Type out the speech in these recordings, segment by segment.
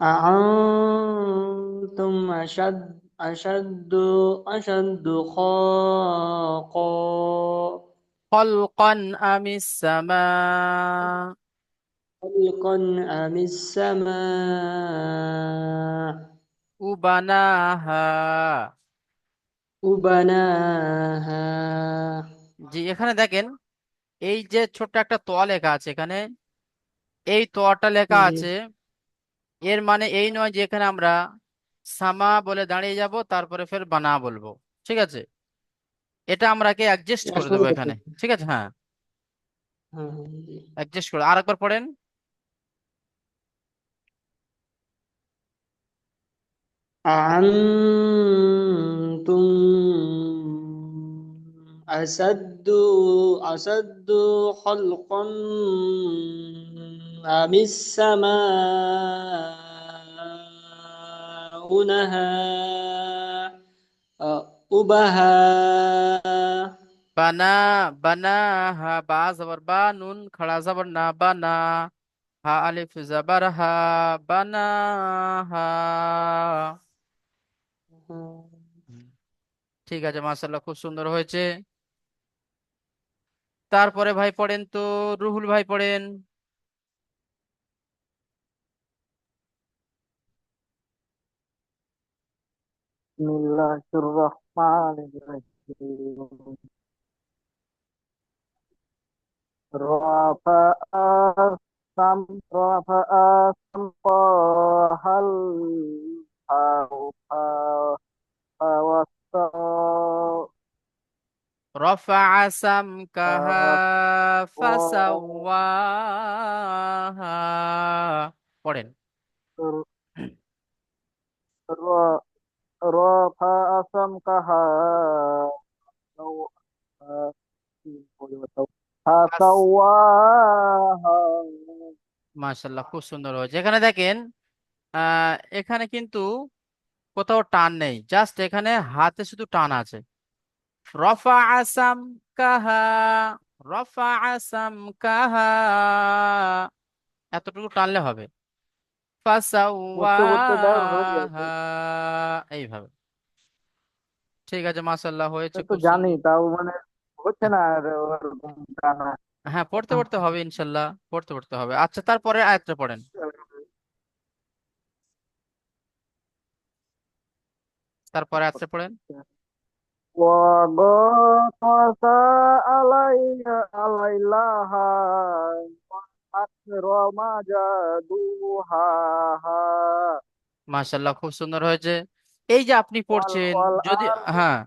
أأنتم أشد خلقا خلقا أم السماء خلقا أم السماء بناها। بناها জি, এখানে দেখেন এই যে ছোট্ট একটা তোয়া লেখা আছে এখানে, এই তোয়াটা লেখা জি আছে, এর মানে এই নয় যে এখানে আমরা সামা বলে দাঁড়িয়ে যাব তারপরে ফের বানা বলবো। ঠিক আছে, এটা আমরাকে অ্যাডজাস্ট করে আসলে দেবো এখানে। ঠিক আছে, হ্যাঁ, হ্যাঁ, জি। অ্যাডজাস্ট করে আরেকবার পড়েন। أأنتم أشد أشد خلقا أم السماء بناها বানা, বানা, হা বা জবর বা, নুন খড়া জবর না, বানা, হা আলিফ জবর হা, বানা, হা। হুম, ঠিক আছে, মাশাআল্লাহ, খুব সুন্দর হয়েছে। তারপরে ভাই পড়েন তো, রুহুল ভাই পড়েন। Bismillahirrahmanirrahim. Rafa'a Rafa'a Sampahal Haufa Hawasa رفع سمكها فسواها পড়েن। Rafa'a Samkaha Hasawaha. মাশাআল্লাহ, খুব সুন্দর হয়েছে। এখানে দেখেন, এখানে কিন্তু কোথাও টান নেই, জাস্ট এখানে হাতে শুধু টান আছে। রফা আসাম কাহা, রফা আসাম কাহা, এতটুকু টানলে হবে। পড়তে পড়তে দেওয়ার হয়ে ফাসাওয়াহা, গেছে। এইভাবে। ঠিক আছে, মাশাআল্লাহ, হয়েছে, এটা তো খুব জানি, সুন্দর। তাও মানে হচ্ছে না আর ওরকম জানা। হ্যাঁ, পড়তে পড়তে হবে ইনশাল্লাহ, পড়তে পড়তে হবে। আচ্ছা, তারপরে আয়াতটা পড়েন। তারপরে আয়াতটা পড়েন। وغطس عليها أكرم جدوها মাশাআল্লাহ, খুব সুন্দর হয়েছে। এই যে আপনি পড়ছেন, যদি, والأرض. হ্যাঁ,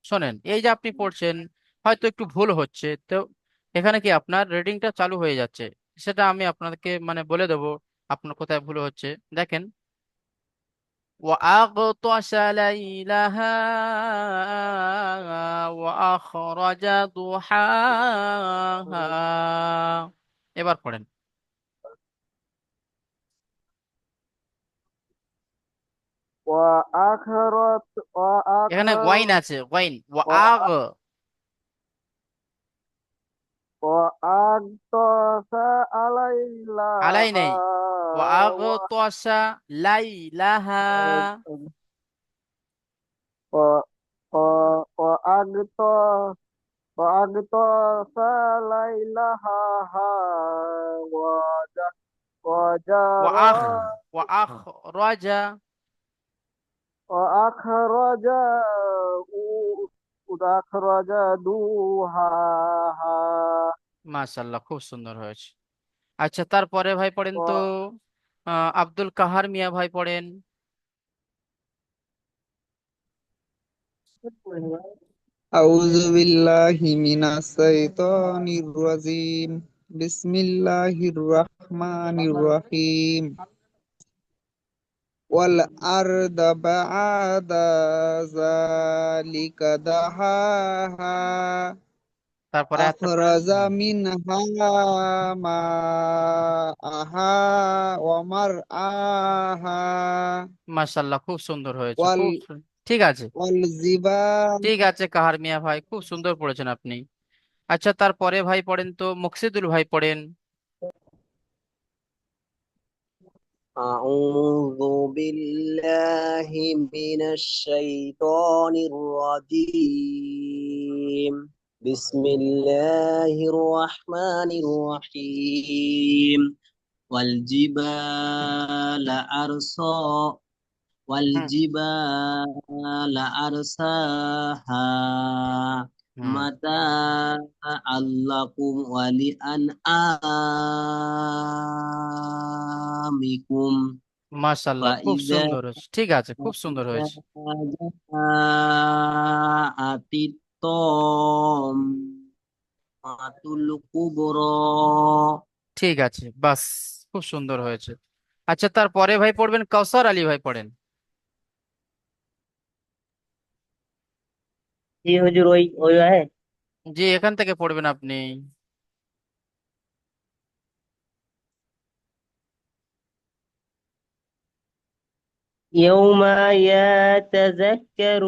শোনেন, এই যে আপনি পড়ছেন, হয়তো একটু ভুল হচ্ছে তো, এখানে কি আপনার রিডিংটা চালু হয়ে যাচ্ছে, সেটা আমি আপনাকে মানে বলে দেবো আপনার কোথায় ভুল হচ্ছে। দেখেন, وأغطش ليلها وأخرج ضحاها। এবার পড়েন। وآخرت এখানে ওয়াইন وآخر আছে, ওয়াইন, ওয়াগ, وآ- وأغطس আলাই عليها নেই, ওয়াগতাসা লাইলাহা। و- وأغطس وأغطس ليلها ওয়াখ, وجرى ওয়াখরাজা। وأخرج وأخرج دوحاها মাশাআল্লাহ, খুব সুন্দর হয়েছে। আচ্ছা, তারপরে ভাই পড়েন তো, আব্দুল কাহার মিয়া ভাই পড়েন। أعوذ بالله من الشيطان الرجيم بسم الله الرحمن الرحيم والأرض بعد ذلك دحاها তারপরে আয়াতটা পড়েন। أخرج منها ماءها ومرعاها মাশাআল্লাহ, খুব সুন্দর হয়েছে, وال খুব ঠিক আছে। والجبال ঠিক আছে কাহার মিয়া ভাই, খুব সুন্দর পড়েছেন আপনি। আচ্ছা, তারপরে ভাই পড়েন তো, মুকসিদুল ভাই পড়েন। أعوذ بالله من الشيطان الرجيم. بسم الله الرحمن الرحيم. والجبال أرسا হুম والجبال أرساها হুম متاعا لكم ولأنعامكم মাশাল্লাহ, খুব فإذا সুন্দর হয়েছে। ঠিক আছে, খুব সুন্দর হয়েছে। جاءت الطامة الكبرى। ঠিক আছে, বাস, খুব সুন্দর হয়েছে। আচ্ছা, তারপরে ভাই পড়বেন কাউসার আলী ভাই, পড়েন। জি হুজুর, ওই ওই আয়াত। জি, এখান থেকে পড়বেন আপনি। يوم يتذكر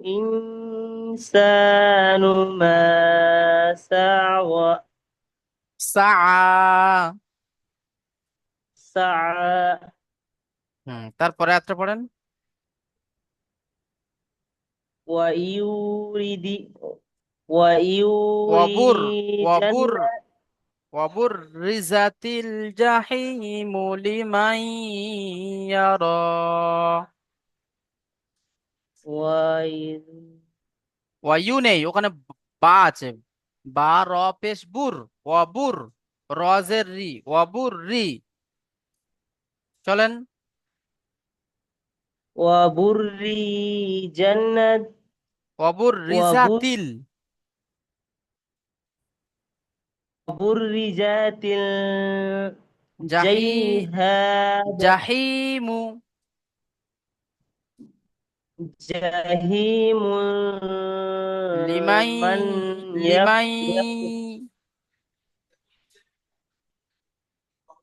الإنسان ما سعى সা سعى তারপরে আত্রা পড়েন। ويورد ওয়াবুর ويورجن ওয়াবুর ওয়াবুর রিজাতিল জাহিম লিমান ইয়ারা। وي- ওয়ায়ু নেই ওখানে, বা আছে। বা র পেশ বুর, ওয়াবুর, রজের রি, ওয়াবুর রি। চলেন। وبرجن ওয়াবুর وبر রিজাতিল وبرزت জাহি الجيهاد জাহিমু جحيم লিমাই من লিমাই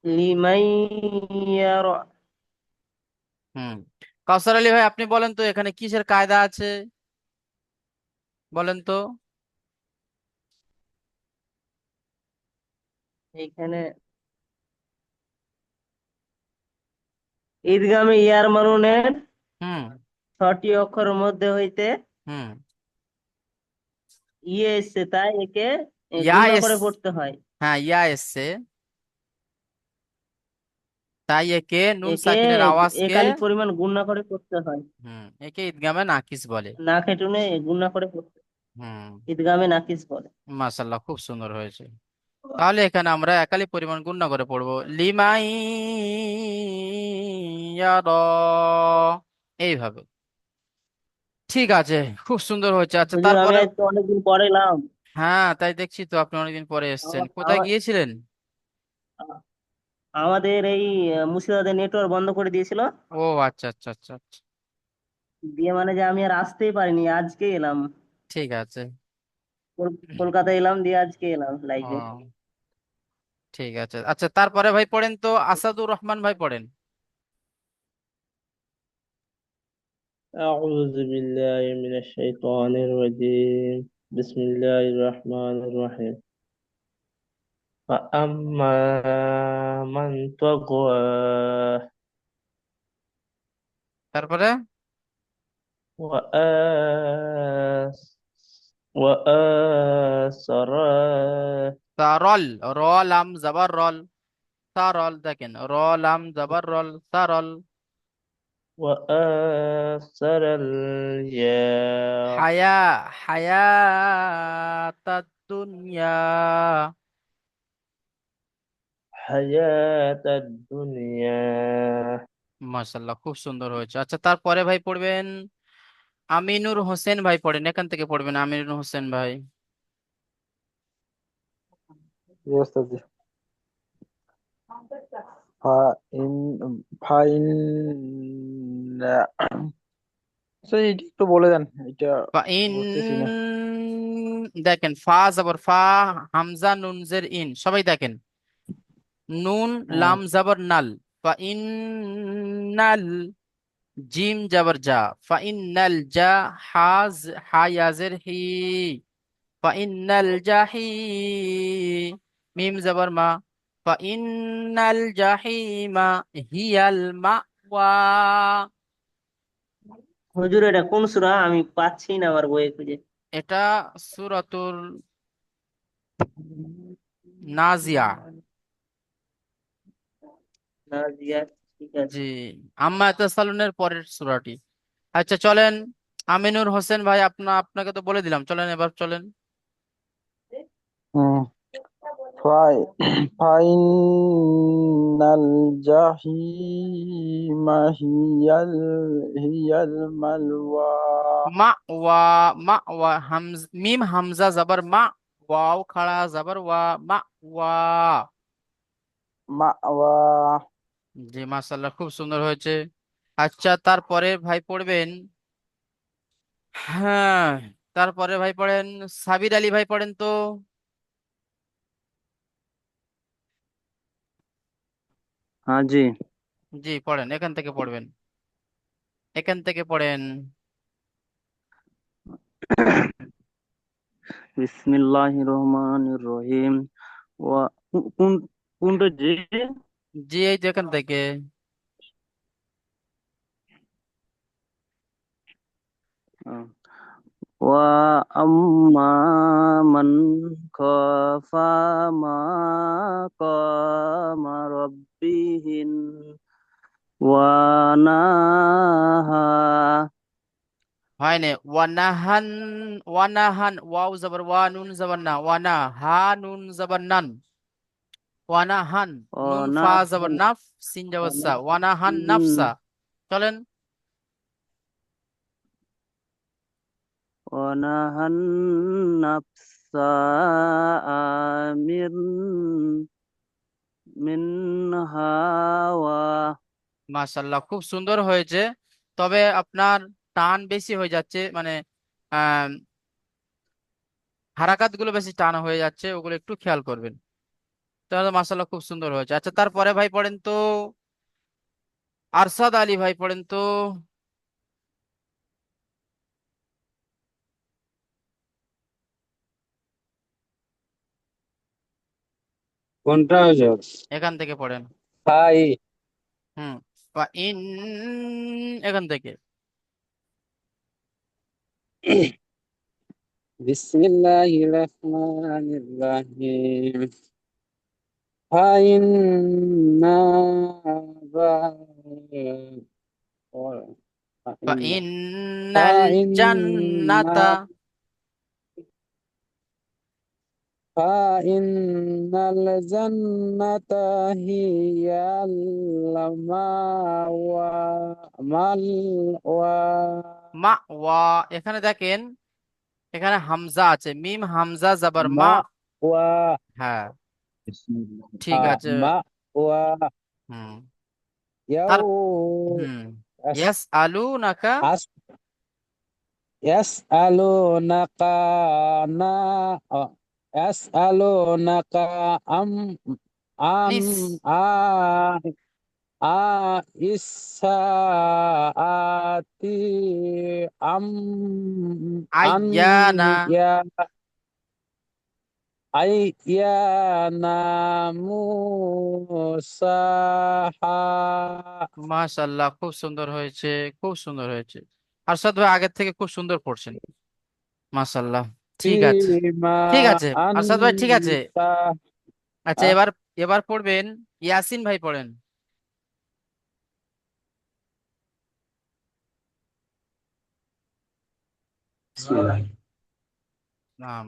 لمن يرى হুম কাউসার আলী ভাই, আপনি বলেন তো এখানে কিসের কায়দা আছে, বলেন তো। এখানে ঈদগামে ইয়ার মানুনের হুম 6টি অক্ষরের মধ্যে হইতে হুম ইয়ে এসছে, তাই একে ইয়া গুণনা এস করে পড়তে হয়। হ্যাঁ, ইয়া এসছে, তাই একে নুন একে সাকিনের আওয়াজকে একালিক পরিমাণ গুণনা করে পড়তে হয়, একে ঈদগামে নাকিস বলে। না খেটুনে গুণনা করে পড়তে হুম ঈদগামে নাকিস বলে। মাশাল্লাহ, খুব সুন্দর হয়েছে। তাহলে এখানে আমরা একালি পরিমাণ গুণনা করে পড়বো, লিমাই ইয়ারা, এইভাবে। ঠিক আছে, খুব সুন্দর হয়েছে। আচ্ছা, হুজুর, আমি তারপরে। আজকে অনেকদিন পরে এলাম। হ্যাঁ, তাই দেখছি তো, আপনি অনেকদিন পরে এসেছেন। আমা- কোথায় আমা- গিয়েছিলেন? আমাদের এই মুর্শিদাবাদের নেটওয়ার্ক বন্ধ করে দিয়েছিল, ও আচ্ছা আচ্ছা আচ্ছা আচ্ছা। দিয়ে মানে যে আমি আর আসতেই পারিনি, আজকে এলাম। ঠিক আছে। কলকাতায় এলাম, দিয়ে আজকে এলাম লাইভে। ও ঠিক আছে। আচ্ছা, তারপরে ভাই পড়েন তো আসাদুর রহমান ভাই, পড়েন। أعوذ بالله من الشيطان الرجيم. بسم الله الرحمن الرحيم. فأما من طغى তারপরে وآس وآثر তারল, র লাম জাবার রল, তারল, দেখেন র লাম জাবার রল, তারল। وآثر الحياة হায়া হায়াতাদ দুনিয়া। حياة الدنيا. মাশাআল্লাহ, খুব সুন্দর হয়েছে। আচ্ছা, তারপরে ভাই পড়বেন আমিনুর হোসেন ভাই, পড়েন। এখান থেকে পড়বেন আমিনুর হোসেন ভাই। Yes, Taji. ফাইন ফাইন আচ্ছা, এটা একটু বলে দেন, এটা ফাইন, বুঝতেছি না। দেখেন ফা জবর ফা, হামজা নুন জের ইন, সবাই দেখেন। নুন হুম। লাম জবর নাল, ফাইন্নাল, জিম জবর জা, ফাইন্নাল জা, হাজ হায়াজের হি, ফাইন্নাল জাহি, মিম জবর মা, ফাইন্নাল জাহিমা হিয়াল মাওয়া। হুজুর এটা কোন সূরা? আমি পাচ্ছি না আমার বইয়ে খুঁজে। এটা সূরাতুল নাজিয়া। নাজিয়াত, ঠিক জি, আছে। আম্মা ইয়াতাসালুনের পরের সূরাটি। আচ্ছা চলেন, আমিনুর হোসেন ভাই, আপনাকে তো বলে দিলাম, চলেন এবার চলেন। হুম, ফাই ফাইনাল জাহিমা হিয়াল মালওয়া। মা ওয়া, মা ওয়া, মিম হামজা জবর মা, ওয়াও খাড়া জবর ওয়া, মা ওয়া। মাওয়া। জি মাশাআল্লাহ, খুব সুন্দর হয়েছে। আচ্ছা তারপরে ভাই পড়বেন, হ্যাঁ, তারপরে ভাই পড়েন, সাবির আলী ভাই পড়েন তো। हाँ जी। জি পড়েন, এখান থেকে পড়বেন, এখান থেকে পড়েন। बिस्मिल्लाहिर रहमानिर रहीम। वा কোন কোনটা যে? জি এই যে এখান থেকে। ওয়া আম্মা মান খাফা মাকামা রাব্বিহিন ওয়া নাহা। হয় না, ওয়ানাহান, ওয়ানাহান, ওয়াও জবর ওয়া, নুন জবর না, ওয়ানা হা, নুন জবর নান, ওয়ানাহান, নুন ফা জবর নাফ, সিন জবর সা, ওয়ানাহান নাফসা। চলেন। ওয়ানাহান নাফসা আমির মিন হাওয়া। মাশাআল্লাহ, খুব সুন্দর হয়েছে, তবে আপনার টান বেশি হয়ে যাচ্ছে, মানে আহ হারাকাত গুলো বেশি টান হয়ে যাচ্ছে, ওগুলো একটু খেয়াল করবেন। তাহলে মাশাআল্লাহ খুব সুন্দর হয়েছে। আচ্ছা তারপরে ভাই পড়েন তো, আরশাদ আলী ভাই পড়েন তো। কোনটা হয়েছে? এখান থেকে পড়েন। হাই। হুম, বা ইন, এখান থেকে। বিসমিল্লাহির রহমানির রহিম। ফাইন্না বা ফাইন্না ইন্নাল ফাইন্না জান্নাতা। ফাইন্নাল জান্নাতা হিয়াল মাওয়া মালওয়া। মা ওয়া, এখানে দেখেন, এখানে হামজা আছে, মিম হামজা জবর মা। মাওয়া। হ্যাঁ, ঠিক আছে। মাওয়া। হুম, তার, ইয়াও হুম, আস ইয়াস আলু নাকা। আস ইয়াসআলুনাকা না অ, ইয়াসআলুনাকা আম আন নিস, আ আ ইসাআতি আম আন আইয়ানা। ইয়া আইয়ানা মুসাহা। মাশাআল্লাহ, খুব সুন্দর হয়েছে, খুব সুন্দর হয়েছে। আরশাদ ভাই আগের থেকে খুব সুন্দর পড়ছেন, মাশাআল্লাহ। ঠিক আছে, ফিমা ঠিক আছে আরশাদ ভাই, ঠিক আছে। আনতা। আচ্ছা এবার, এবার পড়বেন, ইয়াসিন ভাই পড়েন। নাম।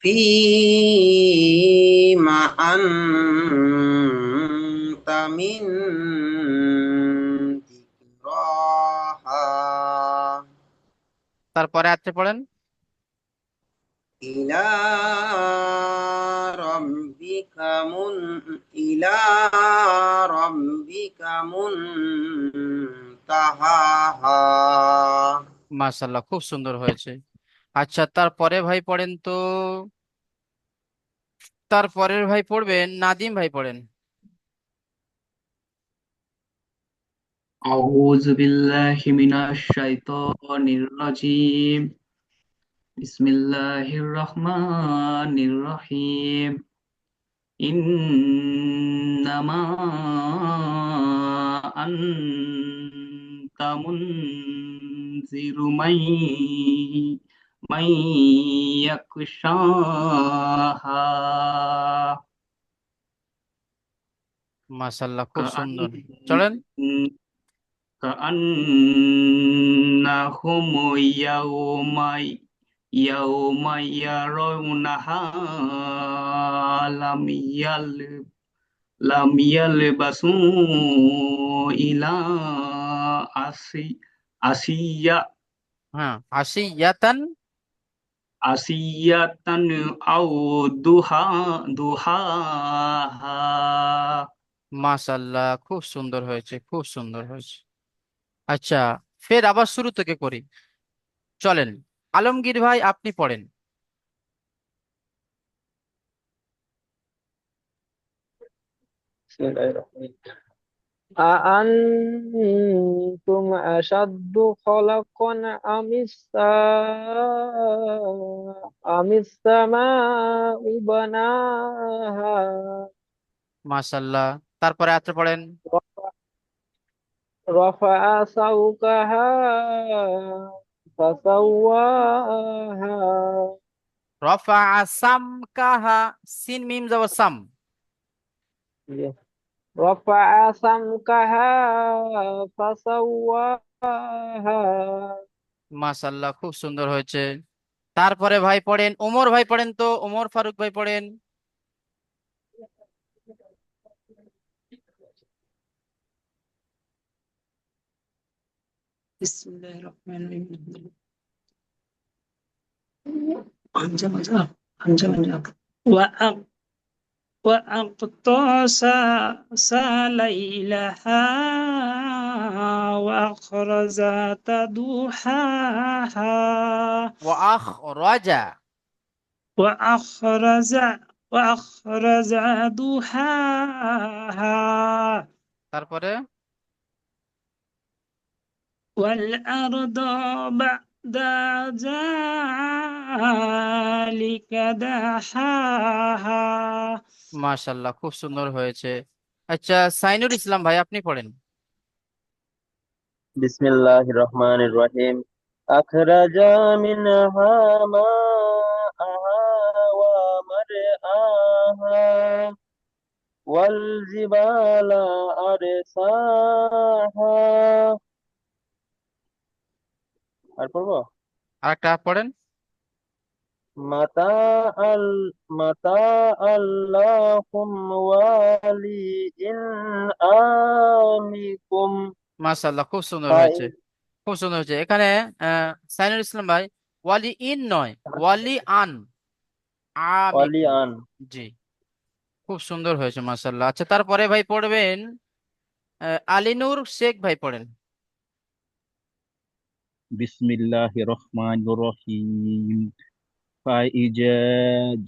فيما أنت من ذكراها তারপরে আপনি পড়েন। إلى ربك من إلى ربك منتهاها। মাশাআল্লাহ, খুব সুন্দর হয়েছে। আচ্ছা তারপরে ভাই পড়েন তো, তারপরের ভাই পড়বেন, নাদিম ভাই পড়েন। أعوذ بالله من الشيطان الرجيم. بسم الله الرحمن الرحيم. إنما أنت منذر من يخشاها মাশাল্লাহ, খুব সুন্দর। كأن চলেন। كأنهم يوم يرونها لم لم يلبسوا إلى عشية হ্যাঁ, আশিয়াতান। عشية أو ضحاها মাশাল্লাহ, খুব সুন্দর হয়েছে, খুব সুন্দর হয়েছে। আচ্ছা, ফের আবার শুরু থেকে করি। চলেন, আলমগীর ভাই আপনি পড়েন। بسم الله الرحمن الرحيم أأنتم أشد خلقا أم السماء بناها মাশাল্লাহ, তারপরে আপনি পড়েন। رفع سوقها فسواها রফা সামকাহা, সিন মিম যাব সাম। رفع سمكها فسواها মাশাল্লাহ, খুব সুন্দর হয়েছে। তারপরে ভাই পড়েন, ওমর ভাই পড়েন, তো ওমর ফারুক ভাই পড়েন। بسم الله الرحمن الرحيم حمزة وأغطاس ليلها وأخرج ضحاها ওয়াখরাজা। وأخرج وأخرج ضحاها তারপরে والأرض بعد ذلك دحاها মাশাল্লাহ, খুব সুন্দর হয়েছে। আচ্ছা, সাইনুর ইসলাম ভাই আপনি পড়েন। بسم الله الرحمن الرحيم أخرج منها ماءها ومرعاها والجبال أرساها আর পড়বো আরেকটা পড়েন। متاعا لكم ولأنعامكم মাশাল্লাহ, খুব সুন্দর হয়েছে, খুব সুন্দর হয়েছে। এখানে সাইনুল ইসলাম ভাই ওয়ালি ইন নয়, ওয়ালি আন আমিকুম। ওয়ালিয়ান জি, খুব সুন্দর হয়েছে মাশাল্লাহ। আচ্ছা, তারপরে ভাই পড়বেন আলিনুর শেখ ভাই পড়েন। بسم الله الرحمن الرحيم فإذا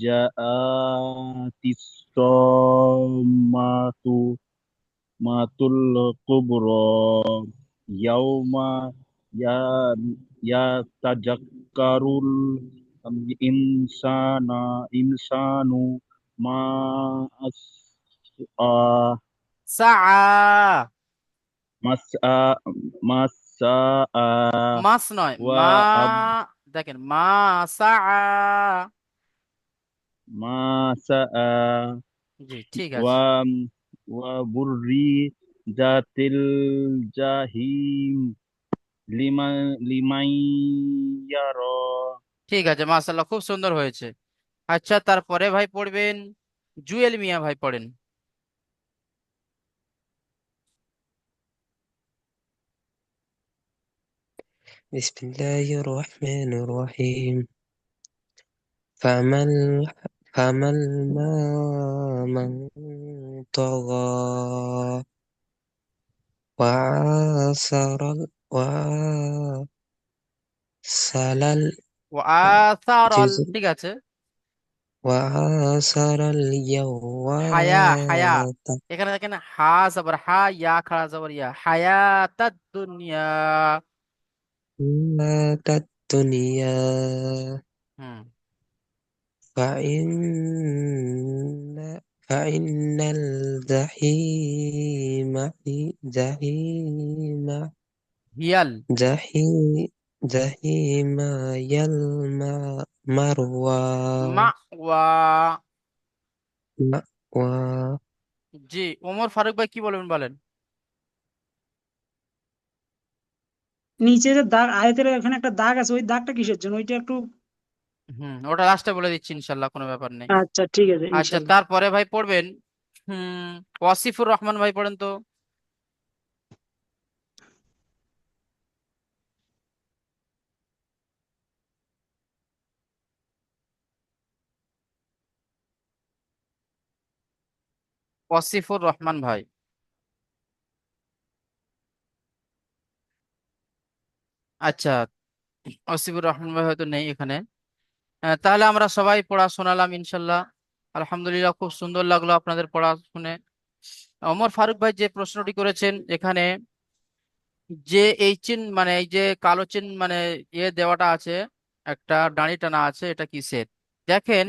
جاءت الصامة الكبرى يوم يتذكر الإنسان ما أسعى সা مسعى মাস নয়, মা। দেখেন, মা সা। ما سعى জি, ঠিক আছে। وبرزت الجحيم লিমান ইয়ারা ঠিক আছে মাশাল্লাহ, খুব সুন্দর হয়েছে। আচ্ছা, তারপরে ভাই পড়বেন জুয়েল মিয়া ভাই পড়েন। بسم الله الرحمن الرحيم فما الماء من طغى وعاصر وعسر ওয়াসারল, الجزر ঠিক আছে। وعاصر হায়া হায়া, الجواد এখানে দেখেন হা জবর হা, ইয়া খাড়া জবর ইয়া, হায়াতাদ দুনিয়া। حياة الدنيا হুম فإن فإن الجحيم جحيم হিয়াল جحيم جحيم هي المأوى মাওয়া। مأوى জি, ওমর ফারুক ভাই কি বলবেন বলেন। নিচে যে দাগ আয়াতের এখানে একটা দাগ আছে, ওই দাগটা কিসের জন্য ওইটা একটু। ওটা লাস্টে বলে দিচ্ছি ইনশাল্লাহ, কোনো ব্যাপার নেই। আচ্ছা ঠিক আছে আচ্ছা, ইনশাল্লাহ। তারপরে ভাই পড়বেন ওয়াসিফুর রহমান ভাই, পড়েন তো। ওয়াসিফুর রহমান ভাই। আচ্ছা, ওয়াসিফুর রহমান ভাই হয়তো নেই এখানে। তাহলে আমরা সবাই পড়া শোনালাম ইনশাল্লাহ। আলহামদুলিল্লাহ, খুব সুন্দর লাগলো আপনাদের পড়া শুনে। ওমর ফারুক ভাই যে প্রশ্নটি করেছেন এখানে, যে এই চিন মানে এই যে কালো চিন মানে দেওয়াটা আছে, একটা দাঁড়ি টানা আছে, এটা কিসের? দেখেন,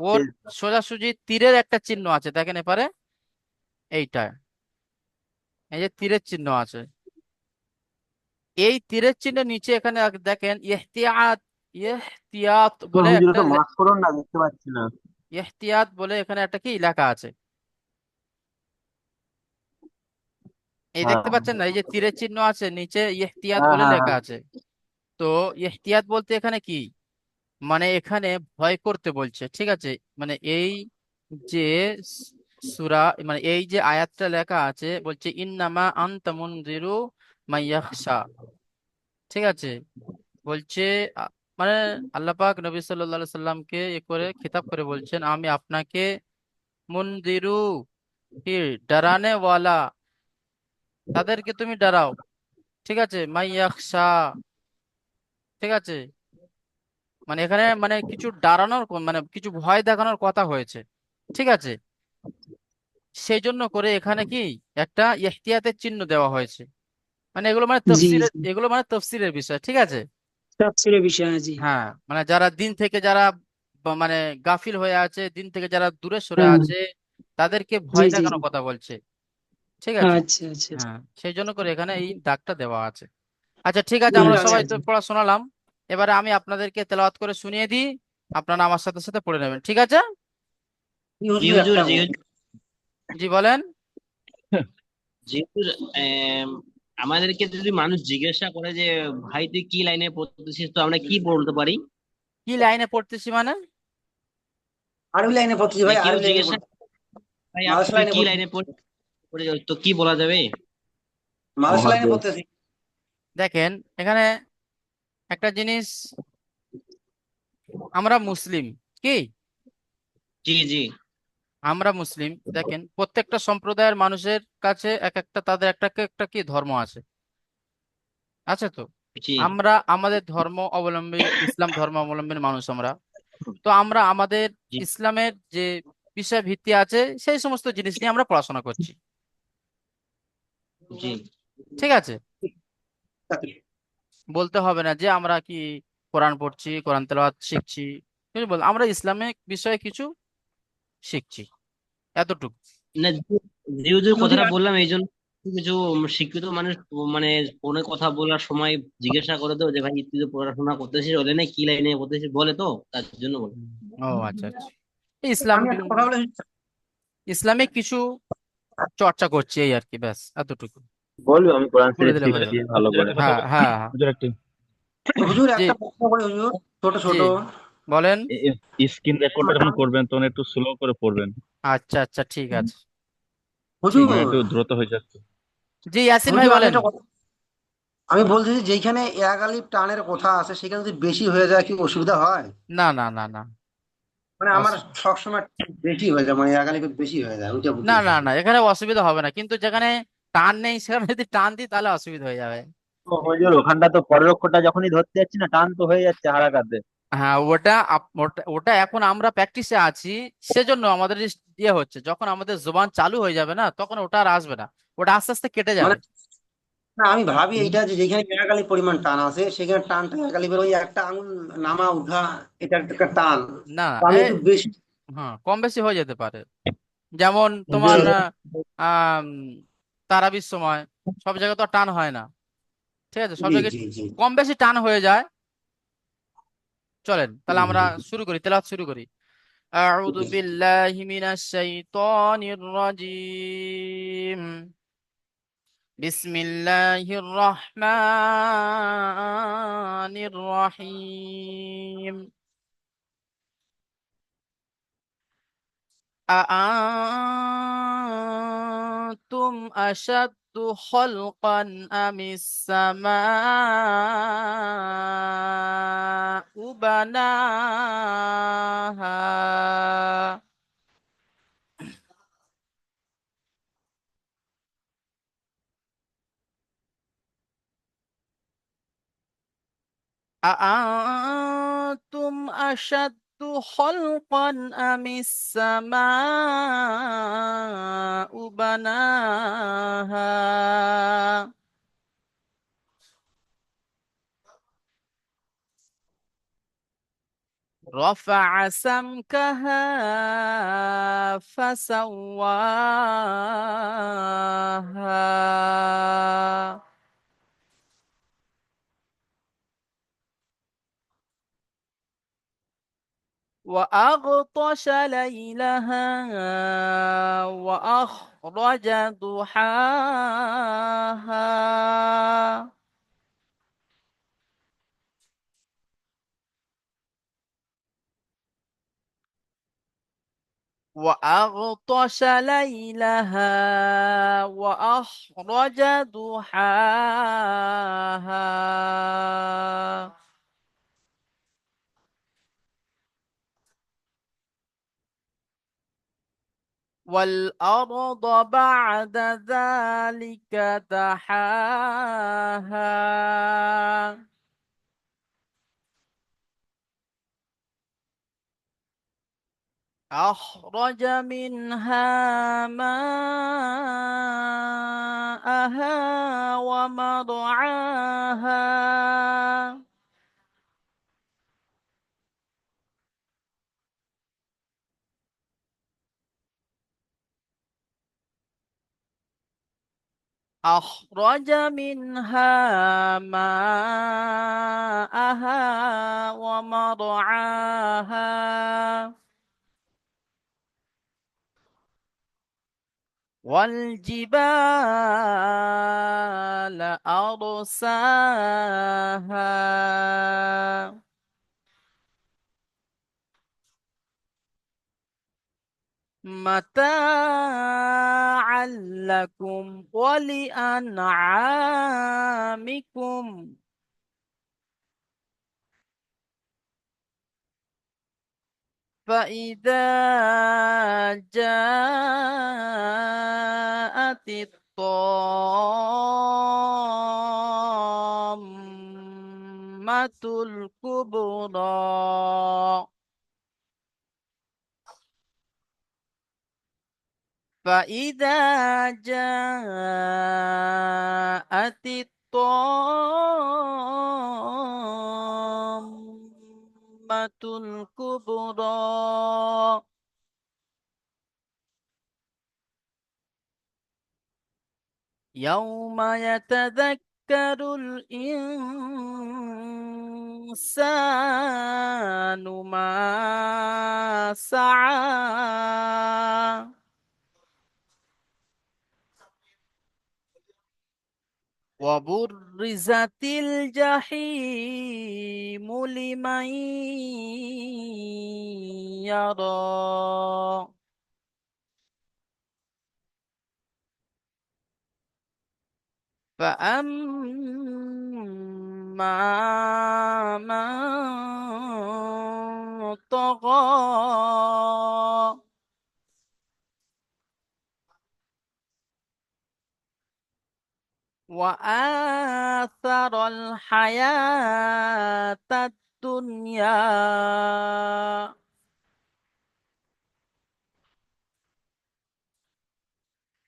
ওর সোজাসুজি তীরের একটা চিহ্ন আছে, দেখেন এপারে, এইটা, এই যে তীরের চিহ্ন আছে, এই তীরের চিহ্নের নিচে এখানে দেখেন ইহতিয়াত, ইহতিয়াত বলে একটা ইহতিয়াত বলে এখানে একটা কি লেখা আছে, এই দেখতে পাচ্ছেন না, এই যে তীরের চিহ্ন আছে নিচে ইহতিয়াত বলে লেখা আছে। তো ইহতিয়াত বলতে এখানে কি, মানে এখানে ভয় করতে বলছে, ঠিক আছে। মানে এই যে সূরা, মানে এই যে আয়াতটা লেখা আছে, বলছে ইন্নামা আনতা মুনজিরু মাইয়াখশা, ঠিক আছে। বলছে মানে আল্লাহ পাক নবী সাল্লাল্লাহু আলাইহি সাল্লামকে এ করে খিতাব করে বলছেন, আমি আপনাকে মুনজিরু, কি ডরানে ওয়ালা, তাদেরকে তুমি ডরাও, ঠিক আছে, মাইয়াখশা, ঠিক আছে। মানে এখানে মানে কিছু ডরানোর মানে কিছু ভয় দেখানোর কথা হয়েছে, ঠিক আছে। সেই জন্য করে এখানে কি একটা ইহতিয়াতের চিহ্ন দেওয়া হয়েছে। মানে এগুলো মানে জি তফসিরের, জি, এগুলো মানে তফসিরের বিষয়, ঠিক আছে। তাফসীরের বিষয়, জি। হ্যাঁ, মানে যারা দিন থেকে যারা মানে গাফিল হয়ে আছে, দিন থেকে যারা দূরে সরে হ্যাঁ, আছে, তাদেরকে জি ভয় জি জি। দেখানোর কথা বলছে, ঠিক আছে। আচ্ছা আচ্ছা আচ্ছা। হ্যাঁ, সেই জন্য করে এখানে এই দাগটা দেওয়া আছে। আচ্ছা, ঠিক আছে, আমরা আচ্ছা সবাই তো আচ্ছা। পড়া শোনালাম, এবারে আমি আপনাদেরকে তেলাওয়াত করে শুনিয়ে দিই, আপনারা আমার সাথে সাথে পড়ে নেবেন, ঠিক আছে। জি হুজুর, জি হুজুর। জি বলেন। জি হুজুর, আমাদেরকে যদি মানুষ জিজ্ঞাসা করে যে ভাই তুই কি লাইনে পড়তেছিস, তো আমরা কি বলতে পারি? কি লাইনে পড়তেছি মানে? আরবি লাইনে পড়তেছি ভাই, কেউ আরবি লাইনে জিজ্ঞাসা, পড়তেছি, ভাই মাদ্রাসা তুই লাইনে কি পড়তেছি, লাইনে পড়ে তো কি বলা যাবে? মাদ্রাসা লাইনে পড়তেছি। দেখেন এখানে একটা জিনিস, আমরা মুসলিম, কি জি জি আমরা মুসলিম, দেখেন প্রত্যেকটা সম্প্রদায়ের মানুষের কাছে এক একটা তাদের একটা একটা কি ধর্ম আছে, আছে তো। জি আমরা আমাদের ধর্ম অবলম্বী, ইসলাম ধর্ম অবলম্বী মানুষ আমরা। তো আমরা আমাদের জি ইসলামের যে বিষয় ভিত্তি আছে সেই সমস্ত জিনিস নিয়ে আমরা পড়াশোনা করছি, জি ঠিক আছে। বলতে হবে না যে আমরা কি কোরআন পড়ছি, কোরআন তেলাওয়াত শিখছি, কিছু আমরা ইসলামিক বিষয়ে কিছু শিখছি, এতটুকু। না, যে হুজুর কথাটা বললাম এই জন্য কিছু শিক্ষিত মানুষ মানে ফোনে কথা বলার সময় জিজ্ঞাসা করে তো যে ভাই তুই তো পড়াশোনা করতেছিস, বলে না কি লাইনে পড়তেছিস, বলে তো তার জন্য বলে। ও আচ্ছা আচ্ছা, ইসলাম আমি একটা কথা বলে, ইসলামিক কিছু চর্চা করছি, এই আর কি, ব্যাস এতটুকু বলবো আমি কোরআন বলে শরীফ দিলে হয়ে শিখছি যাবে। ভালো করে। হ্যাঁ হ্যাঁ হ্যাঁ। হুজুর একটু হুজুর জি একটা প্রশ্ন করে হুজুর, ছোট জি ছোট। বলেন। স্ক্রিন রেকর্ডটা যখন করবেন তখন একটু স্লো করে পড়বেন, আচ্ছা আচ্ছা, ঠিক আছে, ঠিক হুজুর, মানে আছে। একটু দ্রুত হয়ে যাচ্ছে। জি ইয়াসিন ভাই হুজুর আমি বলেন। একটা কথা, আমি বলতেছি যেখানে এক আলিফ টানের কথা আছে সেখানে যদি বেশি হয়ে যায় কি অসুবিধা হয়? না না না না, মানে আমার সবসময় বেশি হয়ে যায়, মানে এক আলিফ বেশি হয়ে যায়, ওইটা না বলতেছি। না না, এখানে অসুবিধা হবে না, কিন্তু যেখানে টান নেই সেখানে যদি টান দিই তাহলে অসুবিধা হয়ে যাবে। ও হুজুর, ওখানটা তো পরের অক্ষরটা যখনই ধরতে যাচ্ছি না, টান তো হয়ে যাচ্ছে হারাকাতে। হ্যাঁ, ওটা ওটা ওটা এখন আমরা প্র্যাকটিসে আছি, সেজন্য আমাদের ইয়ে হচ্ছে, যখন আমাদের জোবান চালু হয়ে যাবে না তখন ওটা আর আসবে না, ওটা আস্তে আস্তে কেটে মানে যাবে। না, আমি ভাবি এইটা যে যেখানে এক আলিফ পরিমাণ টান আছে সেখানে টানটা এক আলিফের ওই একটা আঙুল নামা উঠা, এটা একটা টান। না তো আমি এ একটু বেশি, হ্যাঁ, কম বেশি হয়ে যেতে পারে। যেমন জি তোমার বাবা। আম, তারাবির সময় সব জায়গায় তো আর টান হয় না, ঠিক আছে, সব জি জায়গায় জি জি কম বেশি টান হয়ে যায়। চলেন তাহলে আমরা জি শুরু করি, তেলাওয়াত শুরু করি। আউযু জি বিল্লাহি মিনাশ শাইতানির রাজিম। বিসমিল্লাহির রহমানির রহিম। أأنتم أشد خلقا أم السماء بناها أأنتم أشد خلقا أم السماء بناها رفع سمكها فسواها وأغطش ليلها وأخرج ضحاها وأغطش ليلها وأخرج ضحاها والأرض بعد ذلك دحاها أخرج منها ماءها ومرعاها أخرج منها ماءها ومرعاها والجبال أرساها متاعا لكم ولأنعامكم فإذا جاءت الطامة الكبرى فإذا جاءت الطامة الكبرى يوم يتذكر الإنسان ما سعى وبرزت الجحيم لمن يرى فأما من طغى وآثر الحياة الدنيا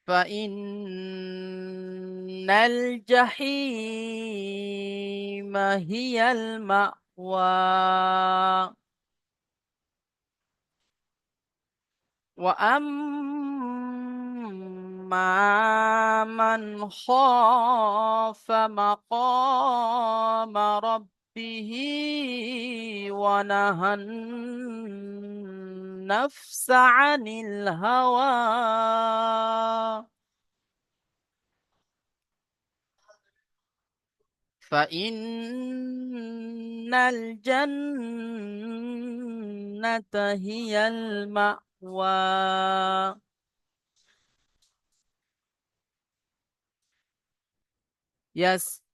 فإن الجحيم هي المأوى وأما من خاف مقام ربه ونهى النفس عن الهوى فإن الجنة هي المأوى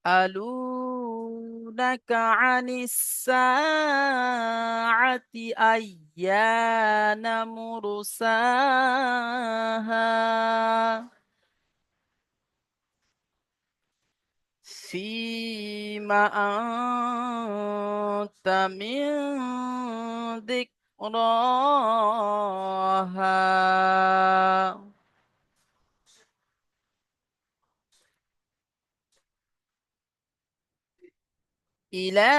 يسألونك عن الساعة أيان مرساها فيما أنت من ذكراها إلى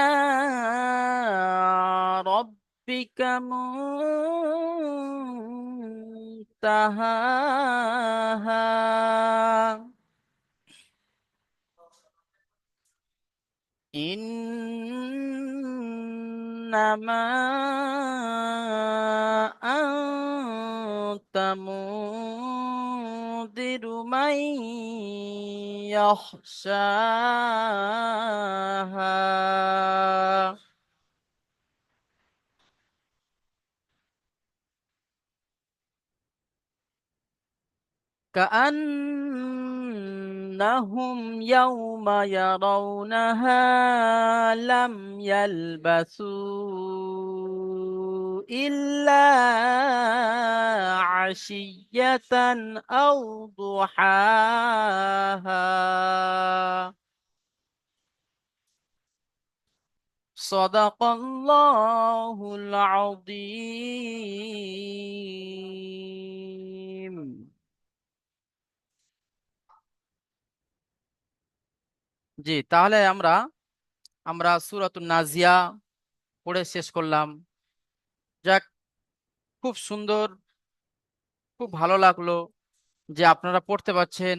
ربك منتهاها إنما أنت منذر من يخشاها كأنهم يوم يرونها لم يلبثوا إلا عشية أو ضحاها صدق الله العظيم জি তাহলে আমরা সূরাতুন নাজিয়া পড়ে শেষ করলাম। যাক, খুব সুন্দর, খুব ভালো লাগলো যে আপনারা পড়তে পারছেন,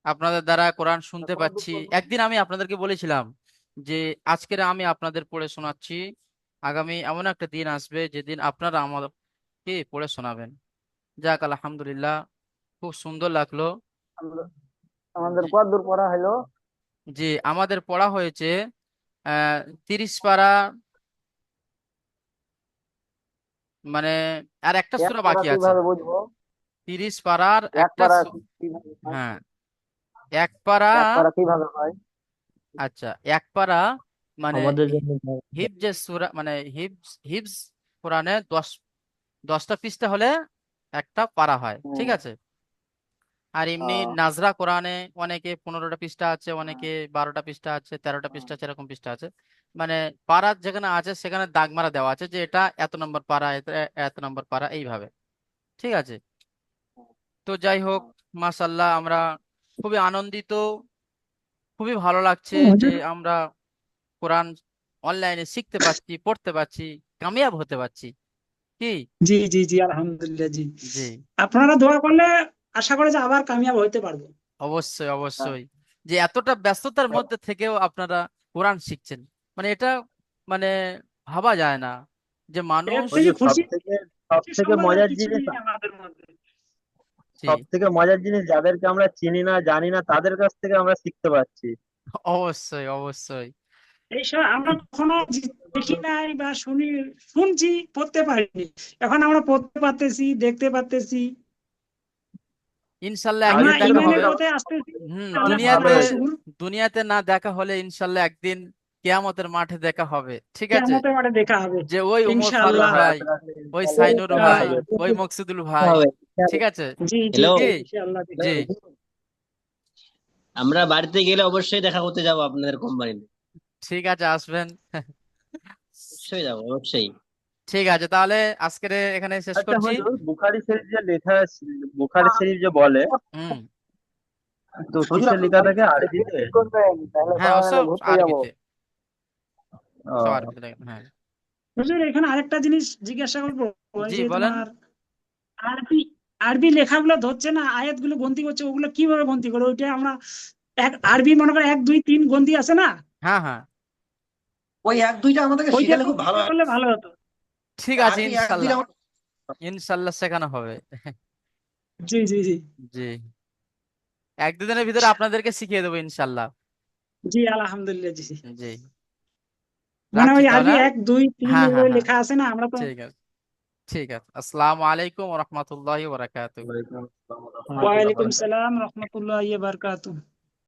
আপনাদের দ্বারা কোরআন শুনতে পাচ্ছি। একদিন আমি আপনাদেরকে বলেছিলাম যে আজকের আমি আপনাদের পড়ে শোনাচ্ছি, আগামী এমন একটা দিন আসবে যেদিন আপনারা আমাকে পড়ে শোনাবেন। যাক, আলহামদুলিল্লাহ, খুব সুন্দর লাগলো। আমাদের কত দূর পড়া হলো? জি, আমাদের পড়া হয়েছে 30 পারা, মানে আর একটা এক সূরা পারা বাকি আছে। কিভাবে বুঝবো? 30 পারার এক একটা পারা কিভাবে হয়? হ্যাঁ, এক পারা। এক পারা কিভাবে হয়? আচ্ছা, এক পারা মানে আমাদের জন্য হিফজের সূরা, মানে হিফজ কোরআনে 10টা পৃষ্ঠা হলে একটা পারা হয়, ঠিক আছে। আর এমনি নাজরা কোরআনে অনেকে 15টা পৃষ্ঠা আছে, অনেকে 12টা পৃষ্ঠা আছে, 13টা পৃষ্ঠা আছে, এরকম পৃষ্ঠা আছে। মানে পারা যেখানে আছে সেখানে দাগ মারা দেওয়া আছে যে এটা এত নম্বর পারা, এত নম্বর পারা, এইভাবে, ঠিক আছে। তো যাই হোক, মাশাআল্লাহ, আমরা খুবই আনন্দিত, খুবই ভালো লাগছে যে হুজুর, আমরা কোরআন অনলাইনে শিখতে পাচ্ছি, পড়তে পাচ্ছি, কামিয়াব হতে পারছি। কি? জি জি জি, আলহামদুলিল্লাহ, জি। জি, আপনারা দোয়া করলে আশা করি যে আবার কামিয়াব হইতে পারবো। অবশ্যই অবশ্যই, যে এতটা ব্যস্ততার মধ্যে থেকেও আপনারা কোরআন শিখছেন, মানে এটা মানে ভাবা যায় না যে এর মানুষ। থেকে সব খুশি থেকে সংবাদ আর মজার কিছু জিনিস, নেই আমাদের মধ্যে। জি, সব থেকে মজার জিনিস, যাদেরকে আমরা চিনি না জানি না তাদের কাছ থেকে আমরা শিখতে পারছি। অবশ্যই অবশ্যই। এইসব আমরা কখনো দেখি নাই বা শুনছি, পড়তে পারিনি। এখন আমরা পড়তে পারতেছি, দেখতে পারতেছি, ইনশাল্লাহ আমরা একদিন দেখা ইমানের হবে। পথে আসতেছি। আল্লাহ দুনিয়াতে পাকের শুকর, দুনিয়াতে না দেখা হলে ইনশাল্লাহ একদিন কিয়ামতের মাঠে দেখা হবে, ঠিক আছে। কিয়ামতের মাঠে দেখা হবে যে ওই উমর ফারুক ইনশাআল্লাহ। ভাই, ওই সাইনুর ভাই, হবে। ওই মকসুদুল ভাই, ঠিক আছে। জি জি হ্যালো, জি, কি? ইনশাআল্লাহ দেখা জি, হবে। আমরা বাড়িতে গেলে অবশ্যই দেখা করতে যাবো আপনাদের কোম্পানিতে। ঠিক আছে, আসবেন। অবশ্যই যাবো, অবশ্যই। ঠিক আছে, তাহলে আজকের এখানে শেষ আচ্ছা করছি। হুজুর, বুখারী শরীফ যে লেখা আছে, বুখারী শরীফ যে বলে, হুম, তো হুজুর কিসে আপনি লেখা থাকে? আরবিতে? ঠিক করবেন, তাহলে হ্যাঁ, সবাই মিলে ওসব ঘুরতে যাবো। আরবিতে, ও, সব আরবিতে লেখা, হ্যাঁ। হুজুর, এখানে আরেকটা জিনিস জিজ্ঞাসা করবো, ওই জি, যে বলেন। তোমার আরবি আরবি লেখাগুলো ধরছে না, আয়াতগুলো গন্তি করছে, ওগুলো কিভাবে গন্তি করে? ওইটা আমরা আরবি মনে করেন 1 2 3 গন্তি আছে না, হ্যাঁ হ্যাঁ, ওই 1 2টা আমাদেরকে ওইটা শিখালে খুব ভালো হয়। করলে ভালো হতো। ঠিক আছে, আরবি 1 2টা ইনশাল্লাহ আমার ইনশাল্লাহ শেখানো হবে। জি জি জি জি, 1 2 দিনের ভিতরে আপনাদেরকে শিখিয়ে দেবো ইনশাল্লাহ। জি, আলহামদুলিল্লাহ। জি জি, জি, মানে রাখছি ওই তাহলে, আরবি হ্যাঁ? 1 2 3 হ্যাঁ হ্যাঁ এগুলো হ্যাঁ, লেখা আছে না, আমরা তো। ঠিক আছে, ঠিক আছে। আসসালামু আলাইকুম ওয়া রাহমাতুল্লাহি ওয়া বারাকাতুহু। ওয়ালাইকুম আসসালাম ওয়া রাহমাতুল্লাহি ওয়া ওয়ালাইকুম বারাকাতুহু। সালাম রহমতুল্লাহ বারকাতুহ।